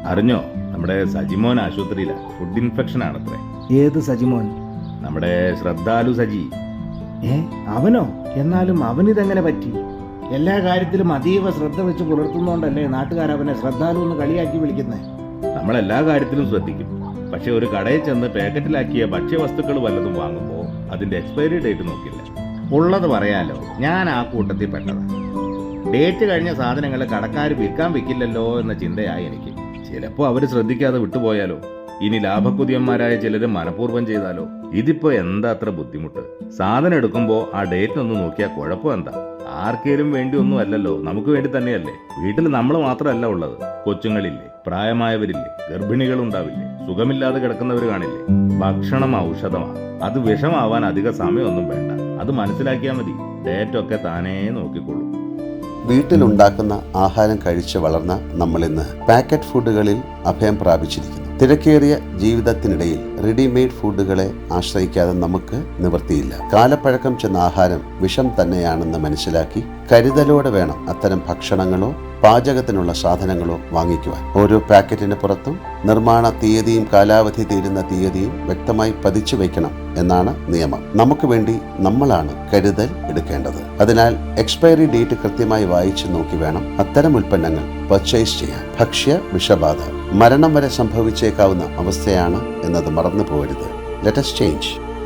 അറിഞ്ഞോ, നമ്മുടെ സജിമോൻ ആശുപത്രിയിലാണ്. ഫുഡ് ഇൻഫെക്ഷൻ ആണത്രേ. ഏത് സജിമോൻ? നമ്മുടെ ശ്രദ്ധാലു സജി. അവനോ? എന്നാലും അവനിതെങ്ങനെ പറ്റി? എല്ലാ കാര്യത്തിലും അതീവ ശ്രദ്ധ വെച്ച് പുലർത്തുന്നോണ്ടല്ലേ നാട്ടുകാർ അവനെ ശ്രദ്ധാലു എന്ന് കളിയാക്കി വിളിക്കുന്നേ? നമ്മളെല്ലാ കാര്യത്തിലും ശ്രദ്ധിക്കും. പക്ഷെ ഒരു കടയിൽ ചെന്ന് പാക്കറ്റിലാക്കിയ ഭക്ഷ്യവസ്തുക്കൾ വല്ലതും വാങ്ങുമ്പോൾ അതിന്റെ എക്സ്പയറി ഡേറ്റ് നോക്കില്ല. ഉള്ളത് പറയാലോ, ഞാൻ ആ കൂട്ടത്തിൽ പെട്ടതാണ്. ഡേറ്റ് കഴിഞ്ഞ സാധനങ്ങൾ കടക്കാർ വിൽക്കാൻ വെക്കില്ലല്ലോ എന്ന ചിന്തയായി എനിക്ക്. ചിലപ്പോൾ അവർ ശ്രദ്ധിക്കാതെ വിട്ടുപോയാലോ? ഇനി ലാഭക്കുതിയന്മാരായ ചിലർ മനഃപൂർവ്വം ചെയ്താലോ? ഇതിപ്പോ എന്താ അത്ര ബുദ്ധിമുട്ട്? സാധനം എടുക്കുമ്പോൾ ആ ഡേറ്റ് ഒന്ന് നോക്കിയാൽ കുഴപ്പം എന്താ? ആർക്കേലും വേണ്ടി ഒന്നും അല്ലല്ലോ, നമുക്ക് വേണ്ടി തന്നെയല്ലേ. വീട്ടിൽ നമ്മൾ മാത്രമല്ല ഉള്ളത്. കൊച്ചുങ്ങളില്ലേ, പ്രായമായവരില്ലേ, ഗർഭിണികളുണ്ടാവില്ലേ, സുഖമില്ലാതെ കിടക്കുന്നവർ കാണില്ലേ. ഭക്ഷണം ഔഷധമാണ്. അത് വിഷമാവാൻ അധിക സമയമൊന്നും വേണ്ട. അത് മനസ്സിലാക്കിയാൽ മതി. ഡേറ്റൊക്കെ താനേ നോക്കിക്കൊള്ളൂ. വീട്ടിലുണ്ടാക്കുന്ന ആഹാരം കഴിച്ച് വളർന്ന നമ്മളിന്ന് പാക്കറ്റ് ഫുഡുകളിൽ അഭയം പ്രാപിച്ചിരിക്കുന്നു. തിരക്കേറിയ ജീവിതത്തിനിടയിൽ റെഡിമെയ്ഡ് ഫുഡുകളെ ആശ്രയിക്കാതെ നമുക്ക് നിവൃത്തിയില്ല. കാലപ്പഴക്കം ചെന്ന ആഹാരം വിഷം തന്നെയാണെന്ന് മനസ്സിലാക്കി കരുതലോടെ വേണം അത്തരം ഭക്ഷണങ്ങളോ പാചകത്തിനുള്ള സാധനങ്ങളോ വാങ്ങിക്കുവാൻ. ഓരോ പാക്കറ്റിന് പുറത്തും നിർമ്മാണ തീയതിയും കാലാവധി തീരുന്ന തീയതിയും വ്യക്തമായി പതിച്ചു വയ്ക്കണം എന്നാണ് നിയമം. നമുക്ക് വേണ്ടി നമ്മളാണ് കരുതൽ എടുക്കേണ്ടത്. അതിനാൽ എക്സ്പയറി ഡേറ്റ് കൃത്യമായി വായിച്ചു നോക്കി വേണം അത്തരം ഉൽപ്പന്നങ്ങൾ പർച്ചേസ് ചെയ്യാൻ. ഭക്ഷ്യ വിഷബാധ മരണം വരെ സംഭവിച്ചേക്കാവുന്ന അവസ്ഥയാണ് എന്നത് മറന്നു പോകരുത്. Let us change.